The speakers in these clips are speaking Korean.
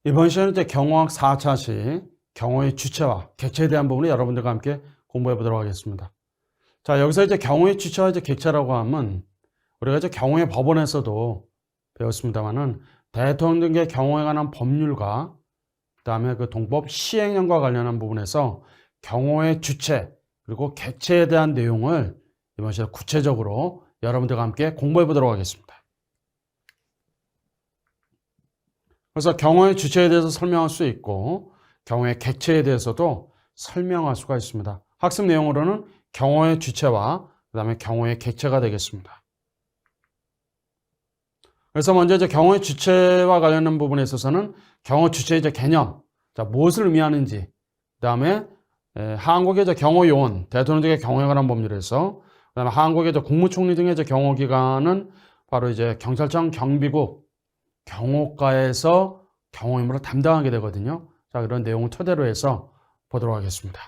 이번 시간은 이제 경호학 4차시 경호의 주체와 객체에 대한 부분을 여러분들과 함께 공부해 보도록 하겠습니다. 자, 여기서 이제 경호의 주체와 이제 객체라고 하면 우리가 이제 경호의 법원에서도 배웠습니다만은 대통령 등의 경호에 관한 법률과 그다음에 그 동법 시행령과 관련한 부분에서 경호의 주체 그리고 객체에 대한 내용을 이번 시간에 구체적으로 여러분들과 함께 공부해 보도록 하겠습니다. 그래서 경호의 주체에 대해서 설명할 수 있고 경호의 객체에 대해서도 설명할 수가 있습니다. 학습 내용으로는 경호의 주체와 그 다음에 경호의 객체가 되겠습니다. 그래서 먼저 이제 경호의 주체와 관련된 부분에 있어서는 경호 주체의 이제 개념, 자, 무엇을 의미하는지, 그 다음에 한국의 이제 경호 요원, 대통령직의 경호에 관한 법률에서, 그 다음에 한국의 이제 국무총리 등의 이제 경호기관은 바로 이제 경찰청 경비국 경호과에서 경호 임무를 담당하게 되거든요. 자, 그런 내용을 토대로 해서 보도록 하겠습니다.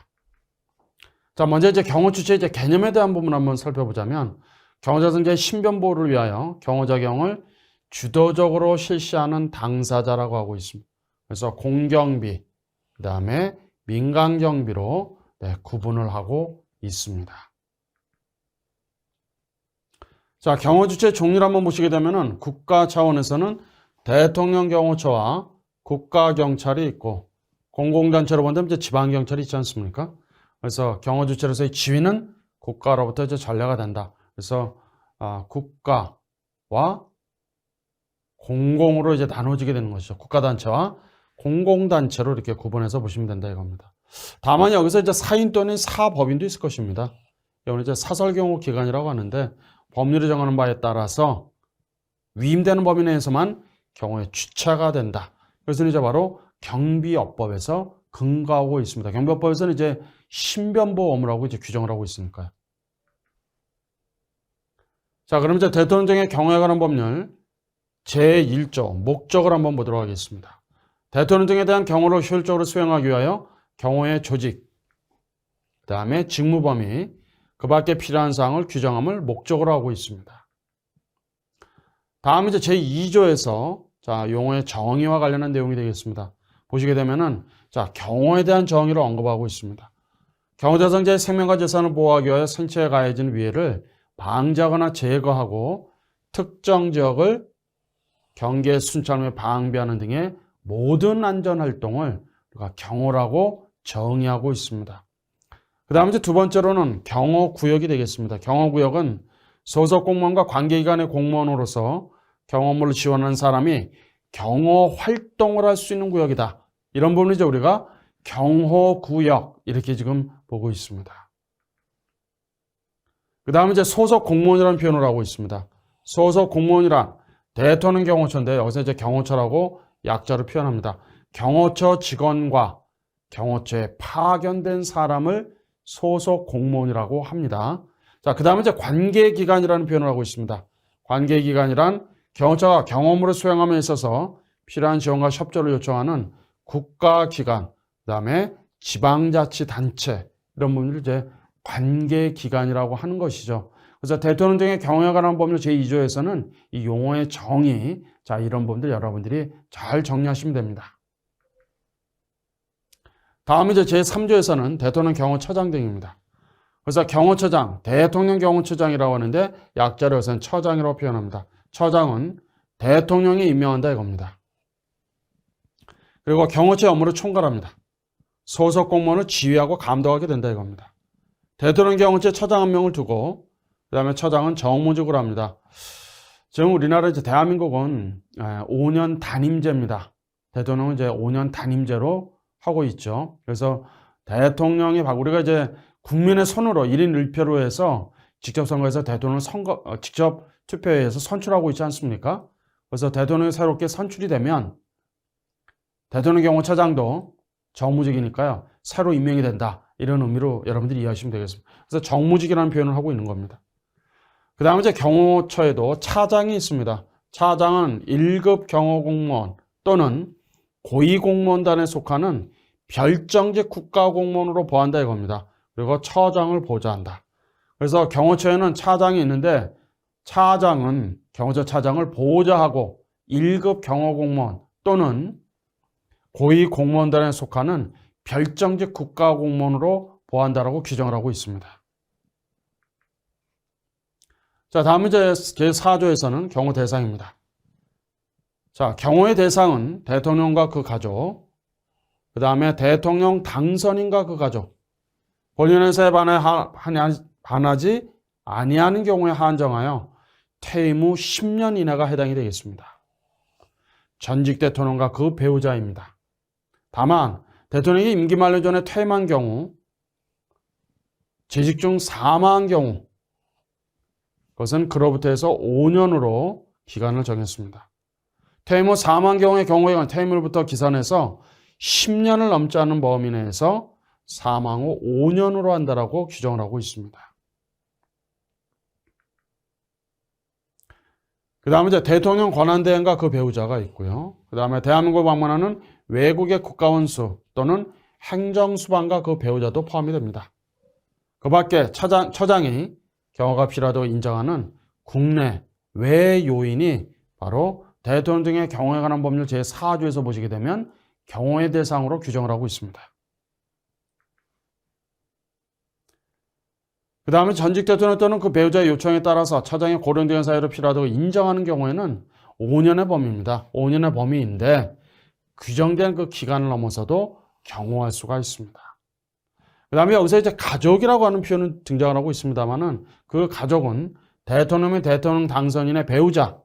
자, 먼저 이제 경호 주체의 이제 개념에 대한 부분 한번 살펴보자면, 경호자 등의 신변 보호를 위하여 경호자 경을 주도적으로 실시하는 당사자라고 하고 있습니다. 그래서 공경비, 그 다음에 민간경비로 구분을 하고 있습니다. 자, 경호 주체의 종류를 한번 보시게 되면은 국가 차원에서는 대통령 경호처와 국가경찰이 있고 공공단체로 본다면 이제 지방경찰이 있지 않습니까? 그래서 경호 주체로서의 지위는 국가로부터 이제 전례가 된다. 그래서 국가와 공공으로 이제 나눠지게 되는 것이죠. 국가단체와 공공단체로 이렇게 구분해서 보시면 된다 이겁니다. 다만 여기서 이제 사인 또는 사법인도 있을 것입니다. 이거는 이제 사설경호기관이라고 하는데 법률이 정하는 바에 따라서 위임되는 법인에 의해서만 경호의 주체가 된다. 그래서 이제 바로 경비업법에서 근거하고 있습니다. 경비업법에서는 이제 신변보호 업무라고 이제 규정을 하고 있으니까요. 자, 그럼 이제 대통령의 경호에 관한 법률 제1조 목적을 한번 보도록 하겠습니다. 대통령 등에 대한 경호를 효율적으로 수행하기 위하여 경호의 조직, 그 다음에 직무 범위, 그 밖에 필요한 사항을 규정함을 목적으로 하고 있습니다. 다음 이제 제2조에서 자, 용어의 정의와 관련한 내용이 되겠습니다. 보시게 되면은 자, 경호에 대한 정의를 언급하고 있습니다. 경호대상자의 생명과 재산을 보호하기 위하여 생체에 가해진 위해를 방지하거나 제거하고 특정 지역을 경계 순찰 및 방비하는 등의 모든 안전활동을 우리가 경호라고 정의하고 있습니다. 그 다음 이제 두 번째로는 경호구역이 되겠습니다. 경호구역은 소속 공무원과 관계기관의 공무원으로서 경호 업무를 지원하는 사람이 경호 활동을 할 수 있는 구역이다. 이런 부분을 이제 우리가 경호구역 이렇게 지금 보고 있습니다. 그 다음에 이제 소속 공무원이라는 표현을 하고 있습니다. 소속 공무원이란 대통령 경호처인데 여기서 이제 경호처라고 약자로 표현합니다. 경호처 직원과 경호처에 파견된 사람을 소속 공무원이라고 합니다. 자, 그 다음에 이제 관계기관이라는 표현을 하고 있습니다. 관계기관이란 경호처가 경호업무를 수행함에 있어서 필요한 지원과 협조를 요청하는 국가기관, 그 다음에 지방자치단체 이런 부분을 이제 관계기관이라고 하는 것이죠. 그래서 대통령 등의 경호에 관한 법률 제2조에서는 이 용어의 정의, 자, 이런 부분들 여러분들이 잘 정리하시면 됩니다. 다음 이제 제3조에서는 대통령 경호처장 등입니다. 그래서 경호처장, 대통령 경호처장이라고 하는데 약자로 여기서는 처장이라고 표현합니다. 처장은 대통령이 임명한다 이겁니다. 그리고 경호처 업무를 총괄합니다. 소속 공무원을 지휘하고 감독하게 된다 이겁니다. 대통령 경호처 처장 한 명을 두고 그 다음에 처장은 정무직으로 합니다. 지금 우리나라 이제 대한민국은 5년 단임제입니다. 대통령은 이제 5년 단임제로 하고 있죠. 그래서 대통령이 우리가 이제 국민의 손으로 1인 1표로 해서 직접 선거에서 대통령을 직접 투표해서 선출하고 있지 않습니까? 그래서 대통령이 새롭게 선출이 되면 대통령 경호처장도 정무직이니까요. 새로 임명이 된다. 이런 의미로 여러분들이 이해하시면 되겠습니다. 그래서 정무직이라는 표현을 하고 있는 겁니다. 그 다음에 이제 경호처에도 차장이 있습니다. 차장은 1급 경호공무원 또는 고위공무원단에 속하는 별정직 국가공무원으로 보한다 이겁니다. 그리고 처장을 보좌한다. 그래서 경호처에는 차장이 있는데 차장은 경호처 차장을 보좌하고 1급 경호공무원 또는 고위 공무원단에 속하는 별정직 국가공무원으로 보한다라고 규정을 하고 있습니다. 자, 다음 이제 제4조에서는 경우 대상입니다. 자, 경우의 대상은 대통령과 그 가족, 그 다음에 대통령 당선인과 그 가족, 본인 의사에 반하지 아니하는 경우에 한정하여 퇴임 후 10년 이내가 해당이 되겠습니다. 전직 대통령과 그 배우자입니다. 다만 대통령이 임기 만료 전에 퇴임한 경우, 재직 중 사망한 경우, 그것은 그로부터 해서 5년으로 기간을 정했습니다. 퇴임 후 사망한 경우의 경우에는 퇴임일부터 기산해서 10년을 넘지 않은 범위 내에서 사망 후 5년으로 한다라고 규정을 하고 있습니다. 그 다음에 이제 대통령 권한대행과 그 배우자가 있고요. 그 다음에 대한민국을 방문하는 외국의 국가원수 또는 행정수반과 그 배우자도 포함이 됩니다. 그 밖에 처장이 경호가 필요하다고 인정하는 국내 외 요인이 바로 대통령 등의 경호에 관한 법률 제4조에서 보시게 되면 경호의 대상으로 규정을 하고 있습니다. 그 다음에 전직 대통령 또는 그 배우자의 요청에 따라서 처장이 고령된 사유로 필요하다고 인정하는 경우에는 5년의 범위입니다. 5년의 범위인데 규정된 그 기간을 넘어서도 경호할 수가 있습니다. 그 다음에 여기서 이제 가족이라고 하는 표현은 등장을 하고 있습니다만은 그 가족은 대통령의 대통령 당선인의 배우자,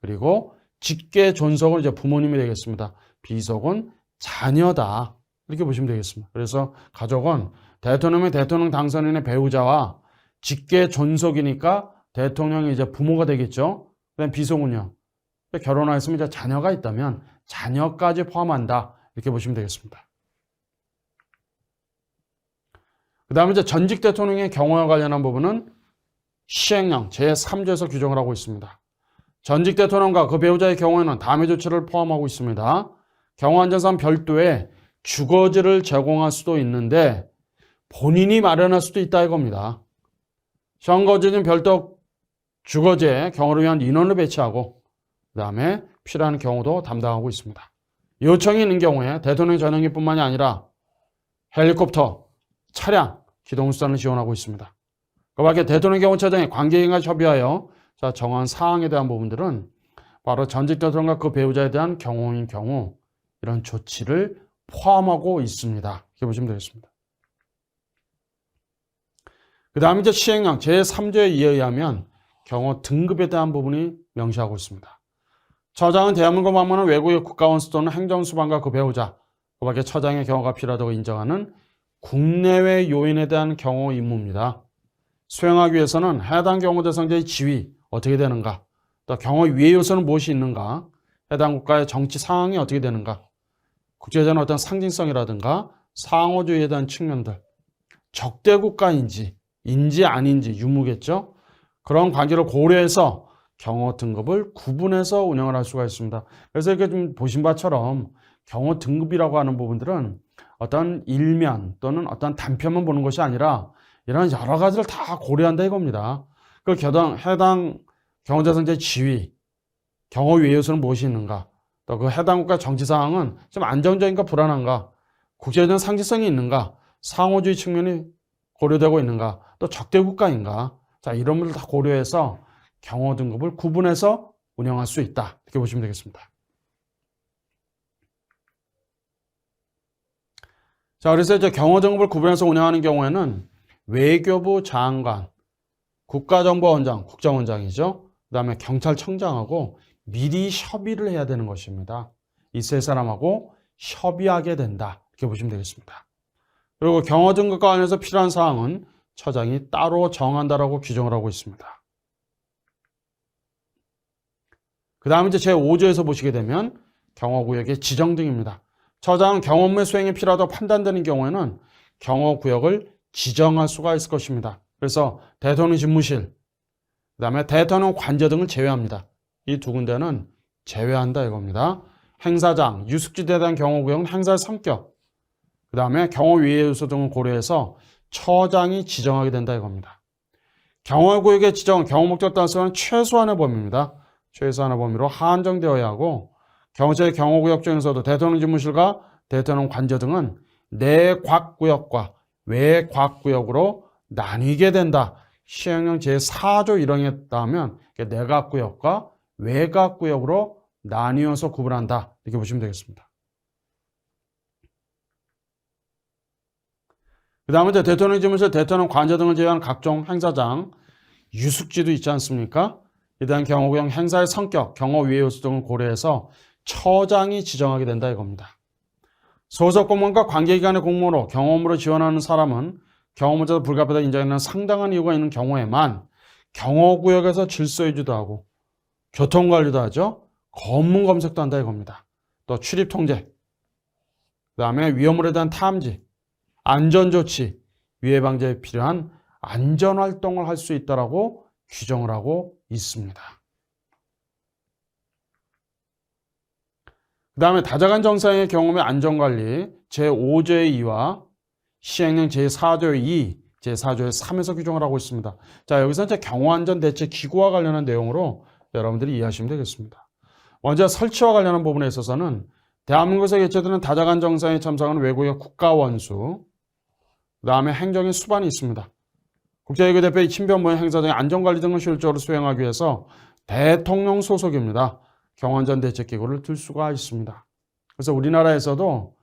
그리고 직계 존속은 이제 부모님이 되겠습니다. 비속은 자녀다. 이렇게 보시면 되겠습니다. 그래서 가족은 대통령의 대통령 당선인의 배우자와 직계 존속이니까 대통령이 이제 부모가 되겠죠. 그다음 비속은요. 결혼하였으면 이제 자녀가 있다면 자녀까지 포함한다. 이렇게 보시면 되겠습니다. 그 다음에 이제 전직 대통령의 경호와 관련한 부분은 시행령 제3조에서 규정을 하고 있습니다. 전직 대통령과 그 배우자의 경우에는 다음의 조치를 포함하고 있습니다. 경호안전상 별도의 주거지를 제공할 수도 있는데 본인이 마련할 수도 있다 이겁니다. 현거지는 별도 주거지에 경호를 위한 인원을 배치하고 그 다음에 필요한 경우도 담당하고 있습니다. 요청이 있는 경우에 대통령 전용기뿐만이 아니라 헬리콥터, 차량, 기동수단을 지원하고 있습니다. 그 밖에 대통령 경호처장이 관계인과 협의하여 정한 사항에 대한 부분들은 바로 전직 대통령과 그 배우자에 대한 경호인 경우 이런 조치를 포함하고 있습니다. 이렇게 보시면 되겠습니다. 그 다음에 이제 시행령 제3조에 의하면 경호 등급에 대한 부분이 명시하고 있습니다. 처장은 대한민국을 방문하는 외국의 국가원수 또는 행정수반과 그 배우자, 그 밖에 처장의 경호가 필요하다고 인정하는 국내외 요인에 대한 경호 임무입니다. 수행하기 위해서는 해당 경호 대상자의 지위 어떻게 되는가, 또 경호 위의 요소는 무엇이 있는가, 해당 국가의 정치 상황이 어떻게 되는가, 국제적인 어떤 상징성이라든가 상호주의에 대한 측면들, 적대 국가인지 아닌지 유무겠죠. 그런 관계를 고려해서 경호 등급을 구분해서 운영을 할 수가 있습니다. 그래서 이렇게 좀 보신 바처럼 경호 등급이라고 하는 부분들은 어떤 일면 또는 어떤 단편만 보는 것이 아니라 이런 여러 가지를 다 고려한다 이겁니다. 그 해당 경호 대상자의 지위, 경호 위의 요소는 무엇이 있는가, 또 그 해당 국가 정치 상황은 좀 안정적인가 불안한가, 국제적인 상징성이 있는가, 상호주의 측면이 고려되고 있는가, 또 적대 국가인가, 이런 것을 다 고려해서 경호 등급을 구분해서 운영할 수 있다. 이렇게 보시면 되겠습니다. 그래서 이제 경호 등급을 구분해서 운영하는 경우에는 외교부 장관, 국가정보원장, 국정원장이죠. 그 다음에 경찰청장하고 미리 협의를 해야 되는 것입니다. 이 세 사람하고 협의하게 된다. 이렇게 보시면 되겠습니다. 그리고 경호 등급과 관련해서 필요한 사항은 처장이 따로 정한다라고 규정을 하고 있습니다. 그 다음에 이제 제5조에서 보시게 되면 경호구역의 지정 등입니다. 처장은 경호 업무 수행이 필요하다고 판단되는 경우에는 경호구역을 지정할 수가 있을 것입니다. 그래서 대통령 집무실, 그 다음에 대통령 관저 등을 제외합니다. 이 두 군데는 제외한다 이겁니다. 행사장, 유숙지대에 대한 경호구역은 행사의 성격, 그 다음에 경호 위의 요소 등을 고려해서 처장이 지정하게 된다 이겁니다. 경호구역의 지정은 경호 목적 따라서는 최소한의 범위입니다. 최소한의 범위로 한정되어야 하고 경호처의 경호구역 중에서도 대통령 집무실과 대통령 관저 등은 내곽구역과 외곽구역으로 나뉘게 된다. 시행령 제4조 1항에 따르면 내곽구역과 외곽구역으로 나뉘어서 구분한다. 이렇게 보시면 되겠습니다. 그 다음에 대통령 집무실, 대통령 관저 등을 제외한 각종 행사장, 유숙지도 있지 않습니까? 이에 대한 경호구역 행사의 성격, 경호 위의 요소 등을 고려해서 처장이 지정하게 된다 이겁니다. 소속 공무원과 관계기관의 공무원으로 경호 업무를 지원하는 사람은 경호문제도 불가피하다 인정하는 상당한 이유가 있는 경우에만 경호구역에서 질서 유지도 하고 교통관리도 하죠. 검문 검색도 한다 이겁니다. 또 출입 통제, 그 다음에 위험물에 대한 탐지, 안전조치, 위해 방지에 필요한 안전활동을 할 수 있다라고 규정을 하고 있습니다. 그 다음에 다자간 정상의 경우 안전관리 제5조의 2와 시행령 제4조의 2, 제4조의 3에서 규정을 하고 있습니다. 자, 여기서 이제 경호안전대책기구와 관련한 내용으로 여러분들이 이해하시면 되겠습니다. 먼저 설치와 관련한 부분에 있어서는 대한민국에서 개최되는 다자간 정상에 참석하는 외국의 국가원수, 그 다음에 행정인 수반이 있습니다. 국제외교 대표의 친변 모임 행사 등의 안전관리 등을 효율적으로 수행하기 위해서 대통령 소속입니다. 경호안전대책기구를 들 수가 있습니다. 그래서 우리나라에서도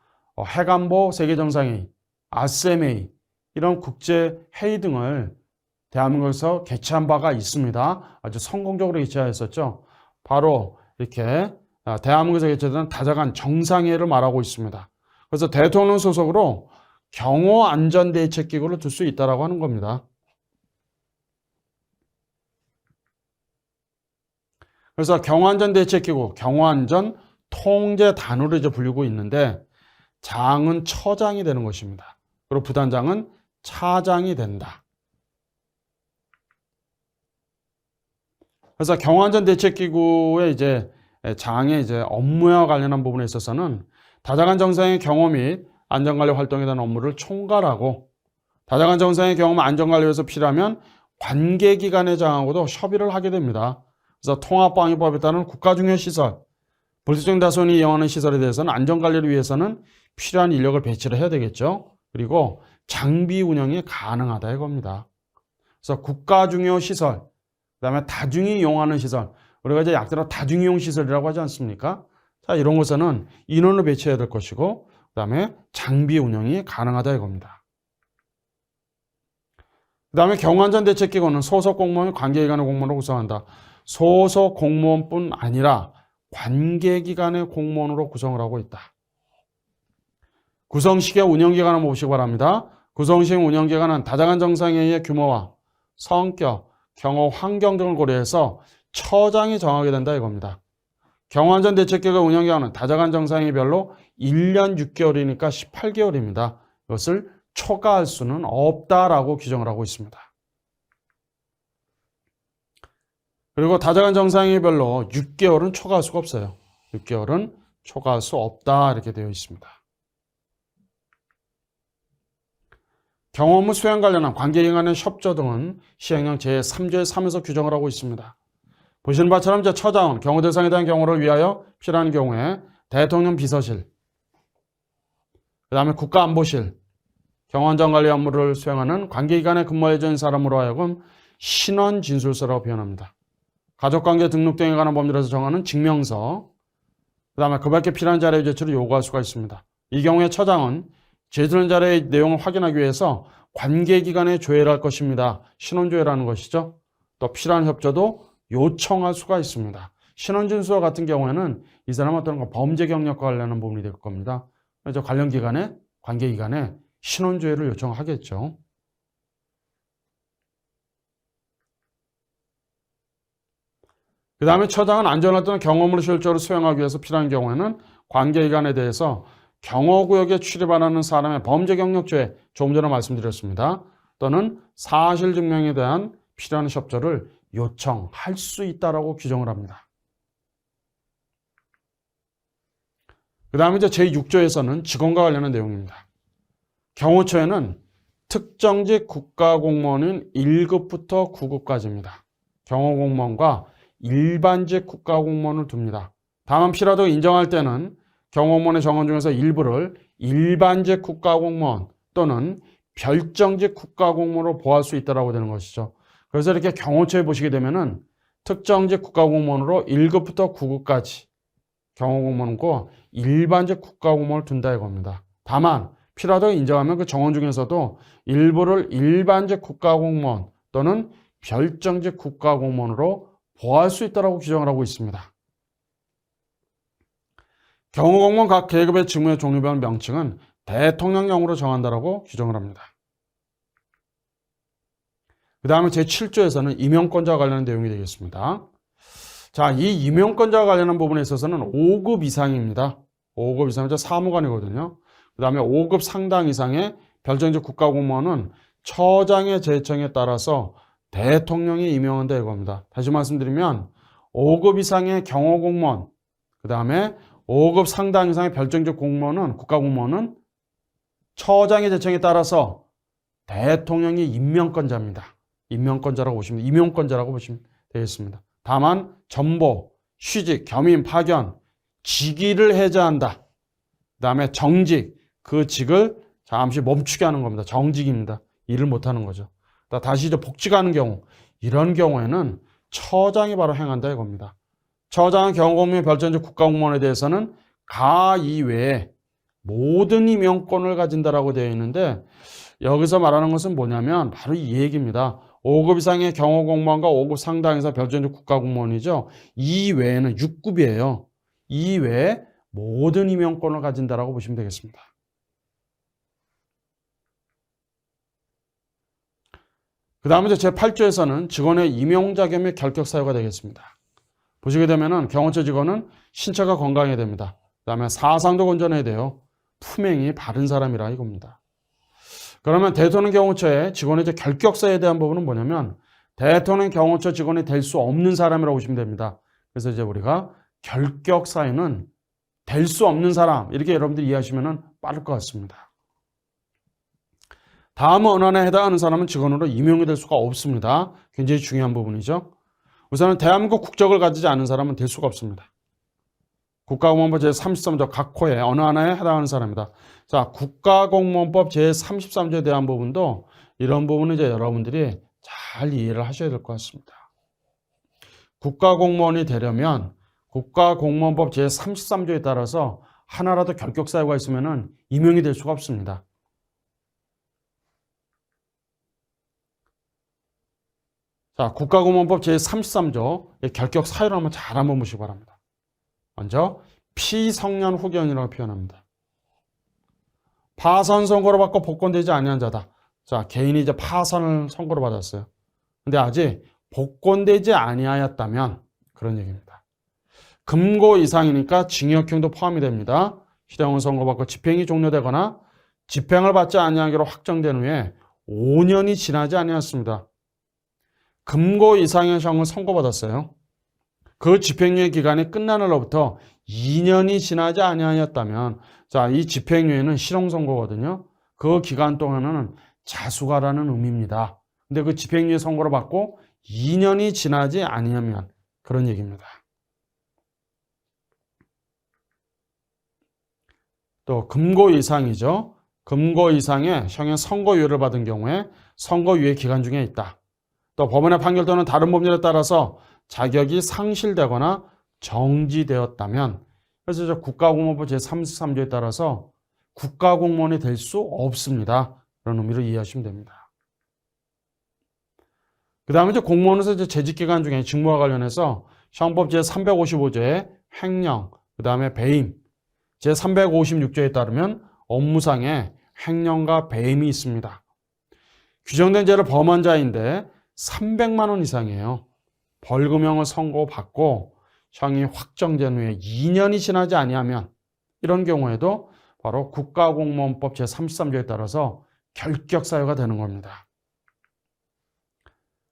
해관보 세계정상회의, 아세메이 이런 국제회의 등을 대한민국에서 개최한 바가 있습니다. 아주 성공적으로 개최하였었죠. 바로 이렇게 대한민국에서 개최되는 다자간 정상회의를 말하고 있습니다. 그래서 대통령 소속으로 경호안전대책기구를 둘 수 있다고 하는 겁니다. 그래서 경호안전대책기구, 경호안전 통제단으로 이제 불리고 있는데 장은 처장이 되는 것입니다. 그리고 부단장은 차장이 된다. 그래서 경호안전대책기구의 이제 장의 이제 업무와 관련한 부분에 있어서는 다자간 정상의 경호 및 안전관리 활동에 대한 업무를 총괄하고 다자간 정상의 경호 및 안전관리에 위해서 필요하면 관계기관의 장하고도 협의를 하게 됩니다. 그래서 통합방위법에 따른 국가중요시설, 불특정 다수인이 이용하는 시설에 대해서는 안전관리를 위해서는 필요한 인력을 배치를 해야 되겠죠. 그리고 장비 운영이 가능하다 이겁니다. 그래서 국가중요시설, 그 다음에 다중이 이용하는 시설, 우리가 이제 약자로 다중이용 시설이라고 하지 않습니까? 자, 이런 곳에는 인원을 배치해야 될 것이고, 그 다음에 장비 운영이 가능하다 이겁니다. 그 다음에 경호안전대책기구는 소속 공무원이 관계기관의 공무원으로 구성한다. 소속 공무원뿐 아니라 관계기관의 공무원으로 구성을 하고 있다. 구성시기와 운영기간을 한번 보시기 바랍니다. 구성시기 운영기간은 다자간 정상회의의 규모와 성격, 경호 환경 등을 고려해서 처장이 정하게 된다 이겁니다. 경호안전대책기구의 운영기간은 다자간 정상회의별로 1년 6개월이니까 18개월입니다. 이것을 초과할 수는 없다라고 규정을 하고 있습니다. 그리고 다자간 정상회의별로 6개월은 초과할 수가 없어요. 6개월은 초과할 수 없다 이렇게 되어 있습니다. 경호 업무 수행 관련한 관계기관의 협조 등은 시행령 제3조의 3에서 규정을 하고 있습니다. 보시는 바처럼 처장은 경호 대상에 대한 경호를 위하여 필요한 경우에 대통령 비서실, 그 다음에 국가안보실, 경호안전관리 업무를 수행하는 관계기관에 근무해 준 사람으로 하여금 신원진술서라고 표현합니다. 가족관계 등록 등에 관한 법률에서 정하는 증명서, 그 다음에 그 밖에 필요한 자료의 제출을 요구할 수가 있습니다. 이 경우에 처장은 제출한 자료의 내용을 확인하기 위해서 관계기관에 조회를 할 것입니다. 신원조회라는 것이죠. 또 필요한 협조도 요청할 수가 있습니다. 신원진술서 같은 경우에는 이 사람 어떤 범죄 경력과 관련한 부분이 될 겁니다. 그래서 관련 기관에, 관계기관에 신원조회를 요청하겠죠. 그 다음에 처장은 안전활동 경험을 효율적으로 수행하기 위해서 필요한 경우에는 관계기관에 대해서 경호구역에 출입하는 사람의 범죄 경력 조회, 조금 전에 말씀드렸습니다. 또는 사실증명에 대한 필요한 협조를 요청할 수 있다라고 규정을 합니다. 그 다음에 이제 제6조에서는 직원과 관련한 내용입니다. 경호처에는 특정직 국가공무원은 1급부터 9급까지입니다. 경호공무원과 일반직 국가공무원을 둡니다. 다만 필요하다고 인정할 때는 경호공무원의 정원 중에서 일부를 일반직 국가공무원 또는 별정직 국가공무원으로 보호할 수 있다고 되는 것이죠. 그래서 이렇게 경호처에 보시게 되면은 특정직 국가공무원으로 1급부터 9급까지 경호공무원과 일반직 국가공무원을 둔다 이겁니다. 다만 필요하다고 인정하면 그 정원 중에서도 일부를 일반직 국가공무원 또는 별정직 국가공무원으로 보호할 수 있다고 규정을 하고 있습니다. 경호공무원 각 계급의 직무의 종류별 명칭은 대통령령으로 정한다라고 규정을 합니다. 그 다음에 제7조에서는 임용권자와 관련한 내용이 되겠습니다. 자, 이 임용권자와 관련한 부분에 있어서는 5급 이상입니다. 5급 이상은 사무관이거든요. 그 다음에 5급 상당 이상의 별정직 국가공무원은 처장의 제청에 따라서 대통령이 임명한다 이겁니다. 다시 말씀드리면 5급 이상의 경호공무원, 그 다음에 5급 상당 이상의 별정직 공무원은 국가공무원은 처장의 제청에 따라서 대통령이 임명권자입니다. 임명권자라고 보시면 되겠습니다. 다만 전보, 휴직, 겸임, 파견, 직위를 해제한다. 그 다음에 정직, 그 직을 잠시 멈추게 하는 겁니다. 정직입니다. 일을 못하는 거죠. 다시 이제 복직하는 경우, 이런 경우에는 처장이 바로 행한다 이겁니다. 처장은 경호공무원 별정직 국가공무원에 대해서는 가 이외에 모든 임명권을 가진다라고 되어 있는데 여기서 말하는 것은 뭐냐면 바로 이 얘기입니다. 5급 이상의 경호공무원과 5급 상당 이상 별정직 국가공무원이죠. 이 외에는 6급이에요. 이 외에 모든 임명권을 가진다라고 보시면 되겠습니다. 그 다음에 제8조에서는 직원의 임용자격 및 결격 사유가 되겠습니다. 보시게 되면은 경호처 직원은 신체가 건강해야 됩니다. 그 다음에 사상도 건전해야 돼요. 품행이 바른 사람이라 이겁니다. 그러면 대통령 경호처의 직원의 결격사에 대한 부분은 뭐냐면 대통령 경호처 직원이 될 수 없는 사람이라고 보시면 됩니다. 그래서 이제 우리가 결격 사유는 될 수 없는 사람 이렇게 여러분들이 이해하시면 빠를 것 같습니다. 다음 언어에 해당하는 사람은 직원으로 임용이 될 수가 없습니다. 굉장히 중요한 부분이죠. 우선은 대한민국 국적을 가지지 않은 사람은 될 수가 없습니다. 국가공무원법 제33조 각 호에 어느 하나에 해당하는 사람이다. 자, 국가공무원법 제33조에 대한 부분도 이런 부분은 이제 여러분들이 잘 이해를 하셔야 될 것 같습니다. 국가공무원이 되려면 국가공무원법 제33조에 따라서 하나라도 결격 사유가 있으면 임용이 될 수가 없습니다. 자, 국가공무원법 제33조 결격 사유를 한번 보시기 바랍니다. 먼저 피성년 후견이라고 표현합니다. 파선 선고를 받고 복권되지 아니한 자다. 자, 개인이 이제 파선을 선고를 받았어요. 근데 아직 복권되지 아니하였다면 그런 얘기입니다. 금고 이상이니까 징역형도 포함이 됩니다. 실형을 선고받고 집행이 종료되거나 집행을 받지 아니하기로 확정된 후에 5년이 지나지 아니하였습니다. 금고 이상의 형을 선고받았어요. 그 집행유예 기간이 끝난 날로부터 2년이 지나지 아니하였다면 자, 이 집행유예는 실형선고거든요. 그 기간 동안은 자수가라는 의미입니다. 근데 그 집행유예 선고를 받고 2년이 지나지 아니하면 그런 얘기입니다. 또 금고 이상이죠. 금고 이상의 형의 선고유예를 받은 경우에 선고유예 기간 중에 있다. 또 법원의 판결 또는 다른 법률에 따라서 자격이 상실되거나 정지되었다면 그래서 국가공무원법 제33조에 따라서 국가공무원이 될 수 없습니다. 그런 의미로 이해하시면 됩니다. 그 다음에 공무원에서 재직기간 중에 직무와 관련해서 형법 제355조의 횡령, 그 다음에 배임, 제356조에 따르면 업무상의 횡령과 배임이 있습니다. 규정된 죄를 범한 자인데 300만 원 이상이에요. 벌금형을 선고받고 형이 확정된 후에 2년이 지나지 아니하면 이런 경우에도 바로 국가공무원법 제33조에 따라서 결격 사유가 되는 겁니다.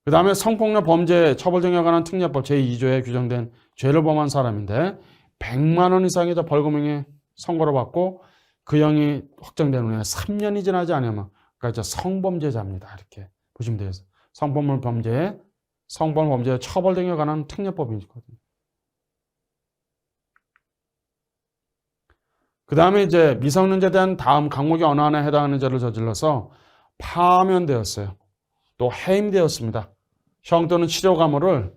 그 다음에 성폭력 범죄 처벌 등에 관한 특례법 제2조에 규정된 죄를 범한 사람인데 100만 원 이상의 벌금형이 선고를 받고 그 형이 확정된 후에 3년이 지나지 않으면 그러니까 성범죄자입니다. 이렇게 보시면 되겠습니다. 성범죄 범죄 처벌 등에 관한 특례법이 있거든요. 그 다음에 이제 미성년자에 대한 다음 항목이 어느 하나에 해당하는 죄를 저질러서 파면되었어요. 또 해임되었습니다. 형 또는 치료 감호를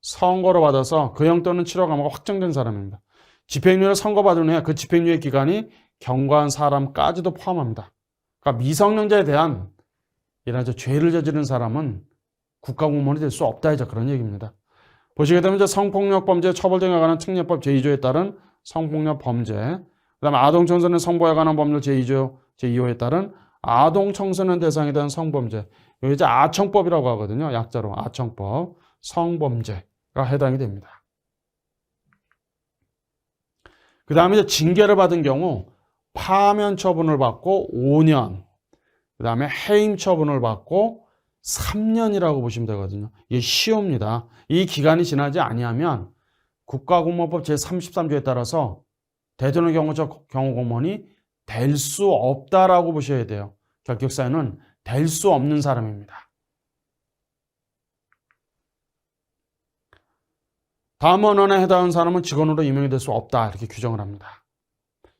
선고로 받아서 그 형 또는 치료 감호가 확정된 사람입니다. 집행유예를 선고받은 후에 그 집행유예 기간이 경과한 사람까지도 포함합니다. 그러니까 미성년자에 대한 이런 죄를 저지른 사람은 국가공무원이 될 수 없다. 이제 그런 얘기입니다. 보시게 되면 이제 성폭력 범죄 처벌 등에 관한 특례법 제2조에 따른 성폭력 범죄, 그다음에 아동 청소년 성보호에 관한 법률 제2조 제2호에 따른 아동 청소년 대상에 대한 성범죄, 여기 이제 아청법이라고 하거든요. 약자로 아청법, 성범죄가 해당이 됩니다. 그 다음에 이제 징계를 받은 경우 파면 처분을 받고 5년, 그 다음에 해임 처분을 받고 3년이라고 보시면 되거든요. 이게 시효입니다. 이 기간이 지나지 아니하면 국가공무원법 제33조에 따라서 대통령 경호공무원이 될 수 없다라고 보셔야 돼요. 결격사유는 될 수 없는 사람입니다. 다음 원원에 해당하는 사람은 직원으로 임용이 될 수 없다. 이렇게 규정을 합니다.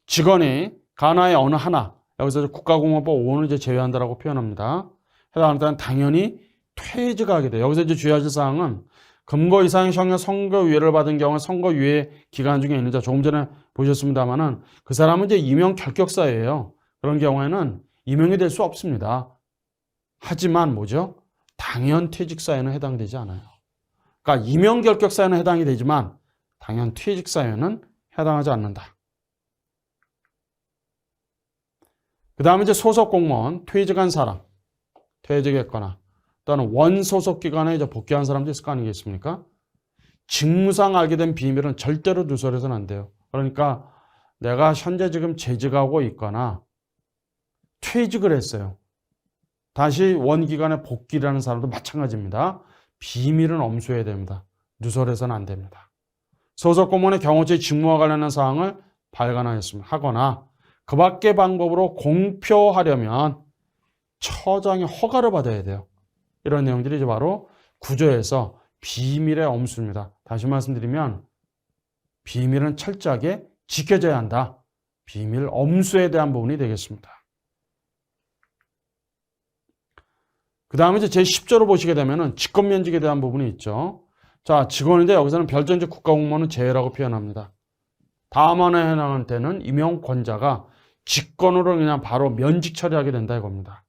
직원이 가나의 어느 하나, 여기서 국가공무원법 5호는 이제 제외한다라고 표현합니다. 해당하는 데는 당연히 퇴직을 하게 돼요. 여기서 이제 주의하실 사항은 금고 이상의 형의 선고유예를 받은 경우에 선고유예 기간 중에 있는 자, 조금 전에 보셨습니다만은 그 사람은 이제 임용 결격사예요. 그런 경우에는 임용이 될 수 없습니다. 하지만 뭐죠? 당연 퇴직사유는 해당되지 않아요. 그러니까 임용 결격사유는 해당이 되지만 당연 퇴직사유는 해당하지 않는다. 그 다음에 이제 소속 공무원, 퇴직한 사람, 퇴직했거나 또는 원소속 기관에 이제 복귀한 사람도 있을 거 아니겠습니까? 직무상 알게 된 비밀은 절대로 누설해서는 안 돼요. 그러니까 내가 현재 지금 재직하고 있거나 퇴직을 했어요. 다시 원기관에 복귀라는 사람도 마찬가지입니다. 비밀은 엄수해야 됩니다. 누설해서는 안 됩니다. 소속 공무원의 경호처의 직무와 관련한 사항을 하거나 그 밖의 방법으로 공표하려면 처장의 허가를 받아야 돼요. 이런 내용들이 이제 바로 구조에서 비밀의 엄수입니다. 다시 말씀드리면 비밀은 철저하게 지켜져야 한다. 비밀 엄수에 대한 부분이 되겠습니다. 그 다음에 이제 제10조로 보시게 되면은 직권면직에 대한 부분이 있죠. 자, 직원인데 여기서는 별전직 국가공무원은 제외라고 표현합니다. 다음원에 해당하는 때는 임용권자가 직권으로 그냥 바로 면직 처리하게 된다 이겁니다.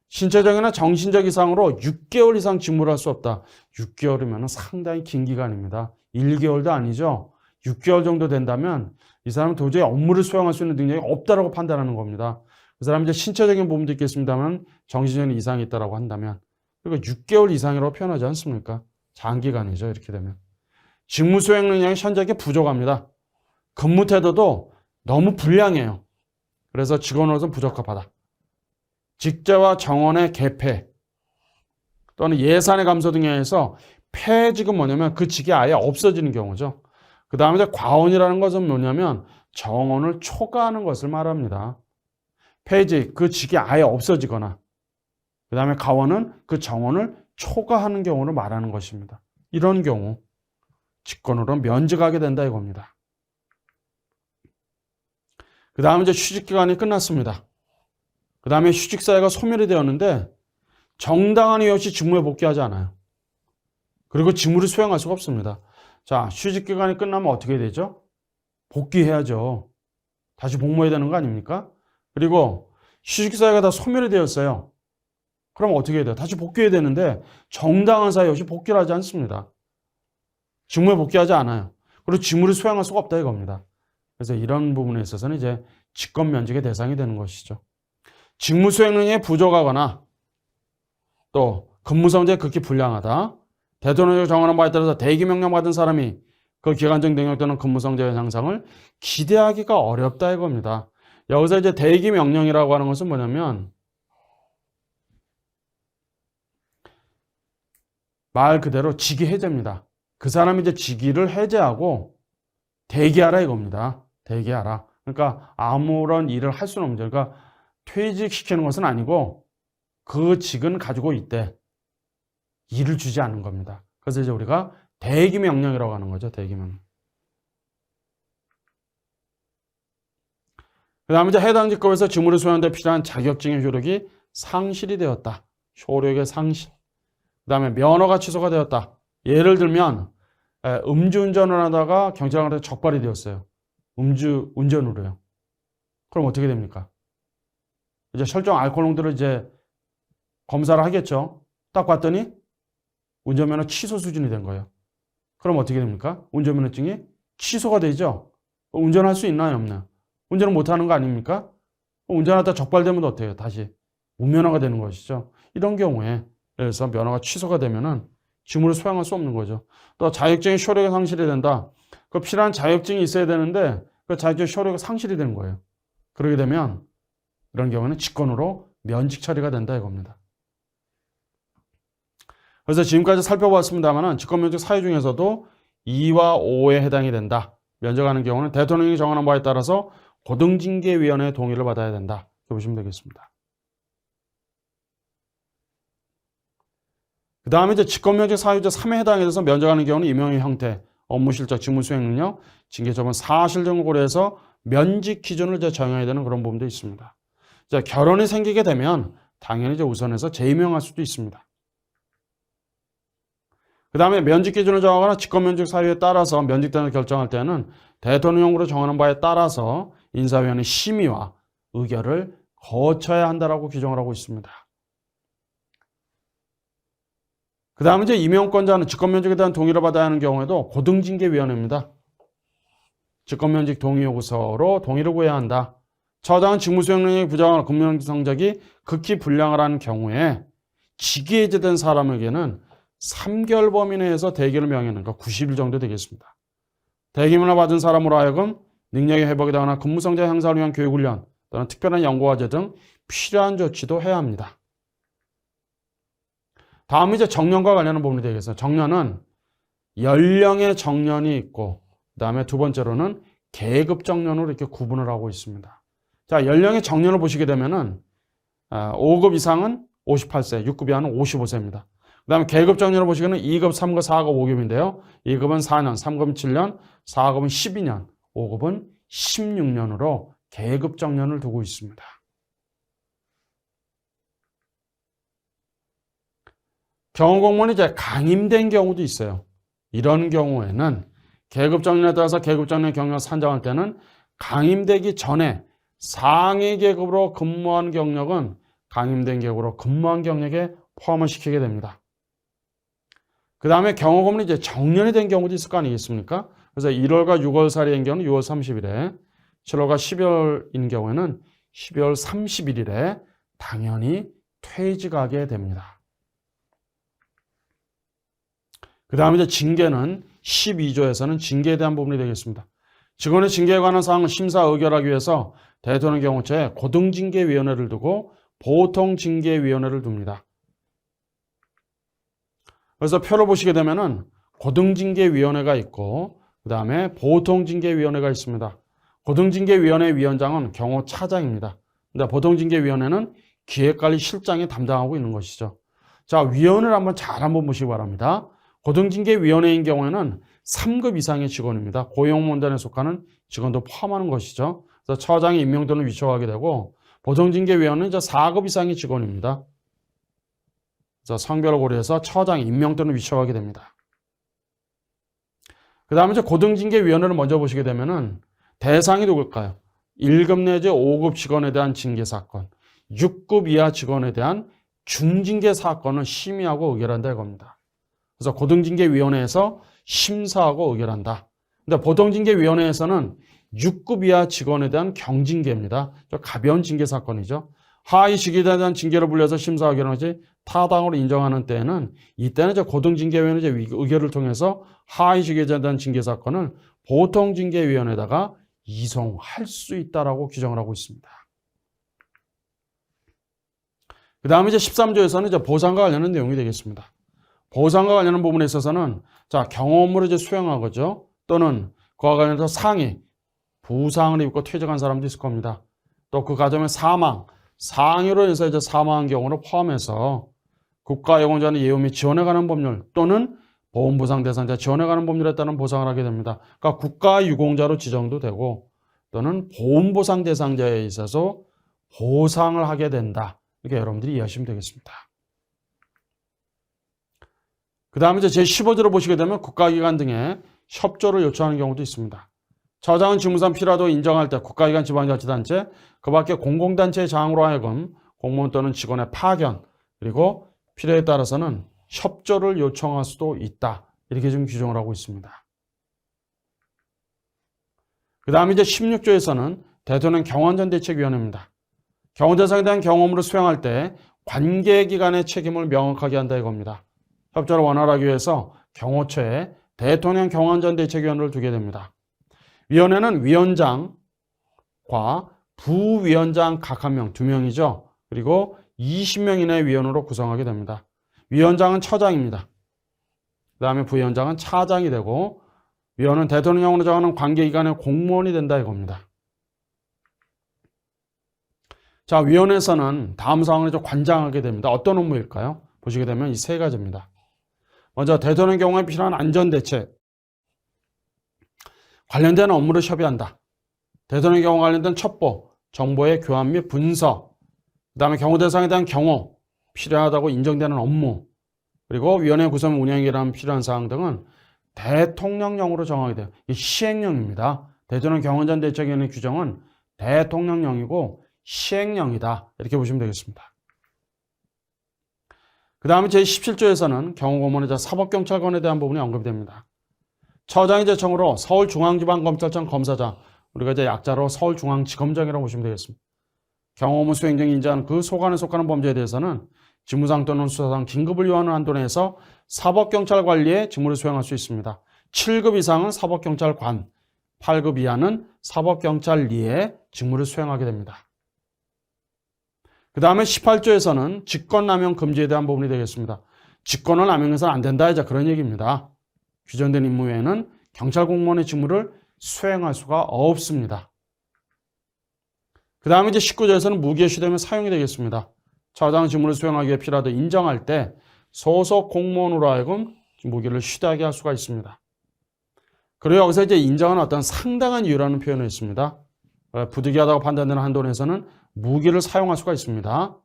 신체적이나 정신적 이상으로 6개월 이상 직무를 할 수 없다. 6개월이면 상당히 긴 기간입니다. 1개월도 아니죠. 6개월 정도 된다면 이 사람은 도저히 업무를 수행할 수 있는 능력이 없다라고 판단하는 겁니다. 그 사람은 이제 신체적인 부분도 있겠습니다만 정신적인 이상이 있다라고 한다면, 그리고 6개월 이상이라고 표현하지 않습니까? 장기간이죠. 이렇게 되면 직무 수행 능력이 현저하게 부족합니다. 근무 태도도 너무 불량해요. 그래서 직원으로서는 부적합하다. 직제와 정원의 개폐 또는 예산의 감소 등에 의해서 폐직은 뭐냐면 그 직이 아예 없어지는 경우죠. 그 다음에 과원이라는 것은 뭐냐면 정원을 초과하는 것을 말합니다. 폐직, 그 직이 아예 없어지거나 그 다음에 과원은 그 정원을 초과하는 경우를 말하는 것입니다. 이런 경우 직권으로 면직하게 된다 이겁니다. 그 다음에 이제 휴직기간이 끝났습니다. 그 다음에 휴직사유가 소멸이 되었는데 정당한 이유 없이 직무에 복귀하지 않아요. 그리고 직무를 수행할 수가 없습니다. 자, 휴직기간이 끝나면 어떻게 되죠? 복귀해야죠. 다시 복무해야 되는 거 아닙니까? 그리고 휴직사유가 다 소멸이 되었어요. 그럼 어떻게 해야 돼요? 다시 복귀해야 되는데 정당한 사유 없이 복귀를 하지 않습니다. 직무에 복귀하지 않아요. 그리고 직무를 수행할 수가 없다 이겁니다. 그래서 이런 부분에 있어서는 이제 직권 면직의 대상이 되는 것이죠. 직무 수행 능력이 부족하거나 또 근무 성적이 극히 불량하다. 대통령이 정하는 바에 따라서 대기 명령 받은 사람이 그 기간적 능력 또는 근무 성적의 향상을 기대하기가 어렵다 이겁니다. 여기서 이제 대기 명령이라고 하는 것은 뭐냐면 말 그대로 직위 해제입니다. 그 사람이 이제 직위를 해제하고 대기하라 이겁니다. 대기하라. 그러니까 아무런 일을 할 수는 없죠. 그러니까 퇴직시키는 것은 아니고 그 직은 가지고 있대. 일을 주지 않는 겁니다. 그래서 이제 우리가 대기 명령이라고 하는 거죠. 대기 명령. 그 다음에 이제 해당 직급에서 직무를 수행하는 데 필요한 자격증의 효력이 상실이 되었다. 효력의 상실. 그 다음에 면허가 취소가 되었다. 예를 들면 음주운전을 하다가 경찰한테 적발이 되었어요. 음주운전으로요. 그럼 어떻게 됩니까? 이제 설정 알코올 농도를 이제 검사를 하겠죠. 딱 봤더니 운전면허 취소 수준이 된 거예요. 그럼 어떻게 됩니까? 운전면허증이 취소가 되죠. 운전할 수 있나요, 없나요? 운전을 못하는 거 아닙니까? 운전하다 적발되면 어때요? 다시 무면허가 되는 것이죠. 이런 경우에 그래서 면허가 취소가 되면은 직무를 수행할 수 없는 거죠. 또 자격증의 효력이 상실이 된다. 그 필요한 자격증이 있어야 되는데 그 자격증 효력이 상실이 되는 거예요. 그러게 되면 이런 경우는 직권으로 면직 처리가 된다 이겁니다. 그래서 지금까지 살펴봤습니다만 직권면직 사유 중에서도 2와 5에 해당이 된다. 면직하는 경우는 대통령이 정하는 바에 따라서 고등징계위원회의 동의를 받아야 된다. 이렇게 보시면 되겠습니다. 그 다음에 이제 직권면직 사유제 3에 해당이 돼서 면직하는 경우는 임용의 형태, 업무 실적, 직무 수행 능력, 징계 처분 사실 등을 고려해서 면직 기준을 이제 정해야 되는 그런 부분도 있습니다. 자, 결혼이 생기게 되면 당연히 이제 우선해서 재임용할 수도 있습니다. 그 다음에 면직 기준을 정하거나 직권면직 사유에 따라서 면직단을 결정할 때는 대통령으로 정하는 바에 따라서 인사위원회 심의와 의결을 거쳐야 한다라고 규정을 하고 있습니다. 그 다음에 이제 임용권자는 직권면직에 대한 동의를 받아야 하는 경우에도 고등징계위원회입니다. 직권면직 동의 요구서로 동의를 구해야 한다. 처장은 직무수행 능력이 부정하거나 근무 성적이 극히 불량을 하는 경우에 직위 해제된 사람에게는 3개월 범위 내에서 대기를 명하는 거 90일 정도 되겠습니다. 대기문을 받은 사람으로 하여금 능력이 회복이 되거나 근무 성적 향상을 위한 교육훈련 또는 특별한 연구과제 등 필요한 조치도 해야 합니다. 다음은 이제 정년과 관련한 부분이 되겠습니다. 정년은 연령의 정년이 있고 그 다음에 두 번째로는 계급 정년으로 이렇게 구분을 하고 있습니다. 자, 연령의 정년을 보시게 되면은 5급 이상은 58세, 6급 이하는 55세입니다. 그 다음에 계급 정년을 보시면 2급, 3급, 4급, 5급인데요. 2급은 4년, 3급은 7년, 4급은 12년, 5급은 16년으로 계급 정년을 두고 있습니다. 경호공무원이 이제 강임된 경우도 있어요. 이런 경우에는 계급 정년에 따라서 계급 정년 경력을 산정할 때는 강임되기 전에 상위 계급으로 근무한 경력은 강임된 계급으로 근무한 경력에 포함을 시키게 됩니다. 그 다음에 경호고문이 이제 정년이 된 경우도 있을 거 아니겠습니까? 그래서 1월과 6월 살이인 경우는 6월 30일에, 7월과 12월인 경우에는 12월 31일에 당연히 퇴직하게 됩니다. 그 다음에 이제 징계는 12조에서는 징계에 대한 부분이 되겠습니다. 직원의 징계에 관한 사항을 심사 의결하기 위해서 대통령 경호처에 고등징계위원회를 두고 보통징계위원회를 둡니다. 그래서 표를 보시게 되면은 고등징계위원회가 있고 그 다음에 보통징계위원회가 있습니다. 고등징계위원회 위원장은 경호차장입니다. 근데 보통징계위원회는 기획관리실장이 담당하고 있는 것이죠. 자, 위원을 한번 보시기 바랍니다. 고등징계위원회인 경우에는 3급 이상의 직원입니다. 고용문단에 속하는 직원도 포함하는 것이죠. 그래서 처장이 임명 또는 위촉하게 되고 보통징계위원회는 이제 4급 이상의 직원입니다. 그래서 성별을 고려해서 처장이 임명 또는 위촉하게 됩니다. 그 다음에 이제 고등징계위원회를 먼저 보시게 되면은 대상이 누굴까요? 1급 내지 5급 직원에 대한 징계 사건, 6급 이하 직원에 대한 중징계 사건을 심의하고 의결한다 이겁니다. 그래서 고등징계위원회에서 심사하고 의결한다. 근데 보통징계위원회에서는 6급 이하 직원에 대한 경징계입니다. 가벼운 징계 사건이죠. 하위 직위에 대한 징계를 불려서 심사 의결하지 타당으로 인정하는 때에는 이때는 이제 고등징계위원회 의결을 통해서 하위 직위에 대한 징계 사건을 보통징계위원회에다가 이송할 수 있다라고 규정을 하고 있습니다. 그 다음에 이제 13조에서는 이제 보상과 관련한 내용이 되겠습니다. 보상과 관련한 부분에 있어서는 자, 경호 업무를 이제 수행하고죠. 또는 그와 관련해서 상해, 부상을 입고 퇴직한 사람도 있을 겁니다. 또 그 과정에 사망, 상해로 인해서 이제 사망한 경우를 포함해서 국가유공자는 예우 및 지원에 관한 법률 또는 보험보상 대상자 지원에 관한 법률에 따른 보상을 하게 됩니다. 그러니까 국가유공자로 지정도 되고 또는 보훈보상 대상자에 있어서 보상을 하게 된다. 이렇게 여러분들이 이해하시면 되겠습니다. 그 다음에 이제 제15조를 보시게 되면 국가기관 등의 협조를 요청하는 경우도 있습니다. 저장은 직무상 필요하다고 인정할 때 국가기관 지방자치단체, 그 밖에 공공단체의 장으로 하여금 공무원 또는 직원의 파견, 그리고 필요에 따라서는 협조를 요청할 수도 있다. 이렇게 지금 규정을 하고 있습니다. 그 다음에 이제 16조에서는 대통령 경원전대책위원회입니다. 경호 대상에 대한 경험으로 수행할 때 관계기관의 책임을 명확하게 한다 이겁니다. 협조를 원활하기 위해서 경호처에 대통령 경원전대책위원회를 두게 됩니다. 위원회는 위원장과 부위원장 각 한 명, 2명이죠. 그리고 20명 이내의 위원으로 구성하게 됩니다. 위원장은 처장입니다. 그 다음에 부위원장은 차장이 되고 위원은 대통령으로 정하는 관계기관의 공무원이 된다 이겁니다. 자, 위원회에서는 다음 사항을 좀 관장하게 됩니다. 어떤 업무일까요? 보시게 되면 이 세 가지입니다. 먼저 대통령 경우에 필요한 안전대책, 관련된 업무를 협의한다. 대통령 경우 관련된 첩보, 정보의 교환 및 분석, 그 다음에 경호 대상에 대한 경호, 필요하다고 인정되는 업무, 그리고 위원회 구성 운영에 관한 필요한 사항 등은 대통령령으로 정하게 돼요. 이 시행령입니다. 대통령 경원전대책위원회 규정은 대통령령이고 시행령이다. 이렇게 보시면 되겠습니다. 그 다음에 제17조에서는 경호고문이자 사법경찰관에 대한 부분이 언급이 됩니다. 처장의 제청으로 서울중앙지방검찰청 검사장, 우리가 이제 약자로 서울중앙지검장이라고 보시면 되겠습니다. 경호업무 수행 등 인지한 그 소관에 속하는 범죄에 대해서는 직무상 또는 수사상 긴급을 요하는 한도 내에서 사법경찰 관리의 직무를 수행할 수 있습니다. 7급 이상은 사법경찰관, 8급 이하는 사법경찰리의 직무를 수행하게 됩니다. 그 다음에 18조에서는 직권남용 금지에 대한 부분이 되겠습니다. 직권을 남용해서는 안 된다, 이제 그런 얘기입니다. 규정된 임무 외에는 경찰 공무원의 직무를 수행할 수가 없습니다. 그 다음에 이제 19조에서는 무기의 시되면 사용이 되겠습니다. 처장 직무를 수행하기 위해 필요하다 인정할 때 소속 공무원으로 하여금 무기를 휴대하게 할 수가 있습니다. 그리고 여기서 이제 인정한 어떤 상당한 이유라는 표현을 했습니다. 부득이하다고 판단되는 한도 내에서는 무기를 사용할 수가 있습니다.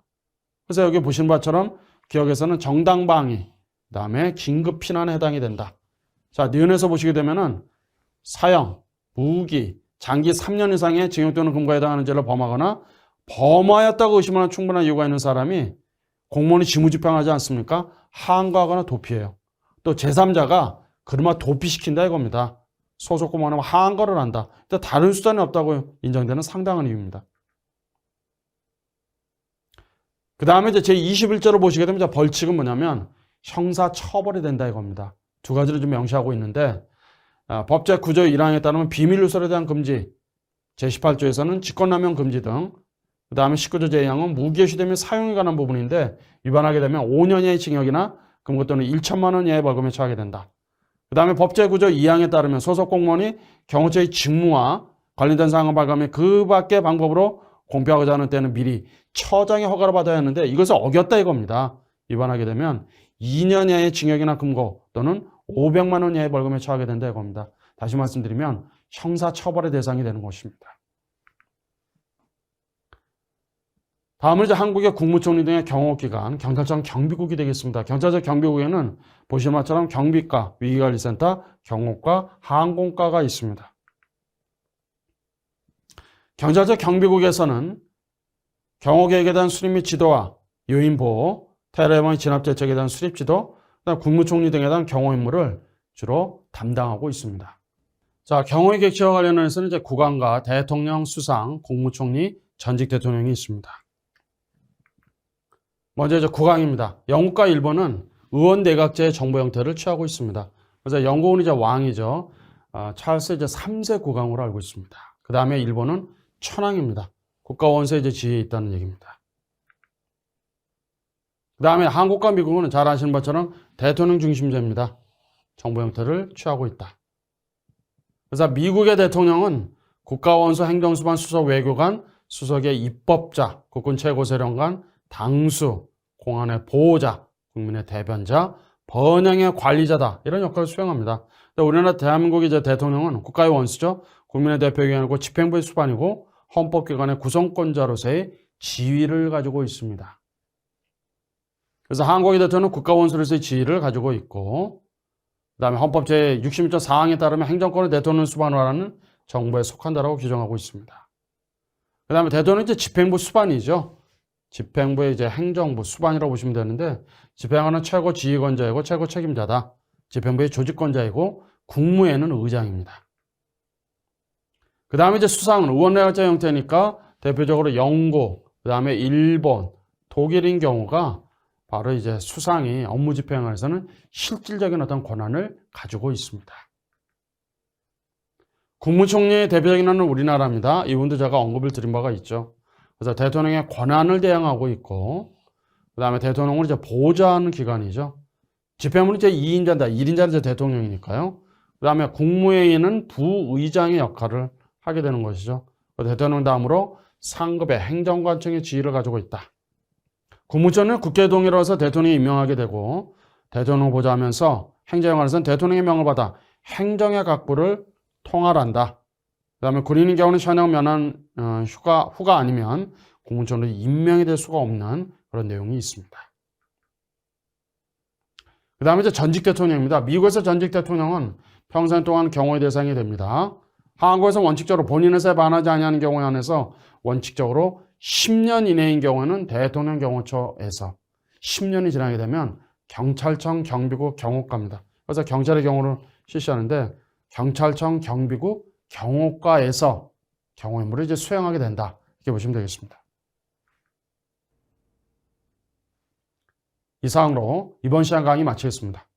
그래서 여기 보신 바처럼 기억에서는 정당방위, 그 다음에 긴급 피난에 해당이 된다. 자, 니은에서 보시게 되면은 사형, 무기, 장기 3년 이상의 징역 또는 금고에 해당하는 죄를 범하거나 범하였다고 의심하는 충분한 이유가 있는 사람이 공무원이 직무집행하지 않습니까? 하한거하거나 도피해요. 또 제3자가 그러면 도피시킨다 이겁니다. 소속 공무원은 하한거를 한다. 다른 수단이 없다고 인정되는 상당한 이유입니다. 그 다음에 이제 제21조를 보시게 되면 이제 벌칙은 뭐냐면 형사처벌이 된다 이겁니다. 두 가지를 좀 명시하고 있는데 법제 9조 1항에 따르면 비밀누설에 대한 금지, 제18조에서는 직권남용 금지 등, 그 다음에 19조 제2항은 무기의 휴대 및 사용에 관한 부분인데 위반하게 되면 5년 이하의 징역이나 금고 또는 1천만 원 이하의 벌금에 처하게 된다. 그 다음에 법제 9조 2항에 따르면 소속 공무원이 경호처의 직무와 관련된 사항을 발견하면 그 밖의 방법으로 공표하고자 하는 때는 미리 처장의 허가를 받아야 하는데 이것을 어겼다 이겁니다. 위반하게 되면 2년 이하의 징역이나 금고 또는 500만 원 이하의 벌금에 처하게 된다 이겁니다. 다시 말씀드리면 형사처벌의 대상이 되는 것입니다. 다음은 이제 한국의 국무총리 등의 경호기관, 경찰청 경비국이 되겠습니다. 경찰청 경비국에는 보시는 것처럼 경비과, 위기관리센터, 경호과, 항공과가 있습니다. 경찰청 경비국에서는 경호계획에 대한 수립 및 지도와 요인보호, 테러 예방 진압대책에 대한 수립 지도, 그다음 국무총리 등에 대한 경호 임무를 주로 담당하고 있습니다. 자, 경호의 객체와 관련해서는 이제 국왕과 대통령, 수상, 국무총리, 전직 대통령이 있습니다. 먼저 이제 국왕입니다. 영국과 일본은 의원 내각제의 정부 형태를 취하고 있습니다. 그래서 영국은 이제 왕이죠. 찰스 이제 3세 국왕으로 알고 있습니다. 그 다음에 일본은 천황입니다. 국가 원수의 이제 지위에 있다는 얘기입니다. 그 다음에 한국과 미국은 잘 아시는 것처럼 대통령 중심제입니다. 정부 형태를 취하고 있다. 그래서 미국의 대통령은 국가원수, 행정수반, 수석, 외교관, 수석의 입법자, 국군 최고세령관, 당수, 공안의 보호자, 국민의 대변자, 번영의 관리자다. 이런 역할을 수행합니다. 우리나라 대한민국의 이제 대통령은 국가의 원수죠. 국민의 대표기관이고 집행부의 수반이고 헌법기관의 구성권자로서의 지위를 가지고 있습니다. 그래서 한국의 대통령은 국가원수로서의 지위를 가지고 있고 그 다음에 헌법 제66조 4항에 따르면 행정권을 대통령 수반으로 하는 정부에 속한다라고 규정하고 있습니다. 그 다음에 대통령은 이제 집행부 수반이죠. 집행부의 이제 행정부 수반이라고 보시면 되는데 집행하는 최고 지휘권자이고 최고 책임자다. 집행부의 조직권자이고 국무회의는 의장입니다. 그 다음에 이제 수상은 의원내각제 형태니까 대표적으로 영국, 그 다음에 일본, 독일인 경우가 바로 이제 수상이 업무 집행에서는 실질적인 어떤 권한을 가지고 있습니다. 국무총리의 대표적인 하는 우리나라입니다. 이분도 제가 언급을 드린 바가 있죠. 그래서 대통령의 권한을 대행하고 있고, 그 다음에 대통령을 이제 보좌하는 기관이죠. 집행부는 이제 2인자다. 1인자는 이제 대통령이니까요. 그 다음에 국무회의는 부의장의 역할을 하게 되는 것이죠. 대통령 다음으로 상급의 행정관청의 지위를 가지고 있다. 국무총리는 국회 동의로서 대통령이 임명하게 되고 대통령 보좌하면서 행정관에서는 대통령의 명을 받아 행정의 각부를 통할한다. 그 다음에 군인인 경우는 현역 면한 후가 아니면 국무총리 임명이 될 수가 없는 그런 내용이 있습니다. 그 다음에 이제 전직 대통령입니다. 미국에서 전직 대통령은 평생 동안 경호의 대상이 됩니다. 한국에서 원칙적으로 본인의 세에 반하지 아니하는 경우에 한해서 원칙적으로 10년 이내인 경우에는 대통령 경호처에서 10년이 지나게 되면 경찰청, 경비국, 경호과입니다. 그래서 경찰의 경호를 실시하는데 경찰청, 경비국, 경호과에서 경호 임무를 이제 수행하게 된다. 이렇게 보시면 되겠습니다. 이상으로 이번 시간 강의 마치겠습니다.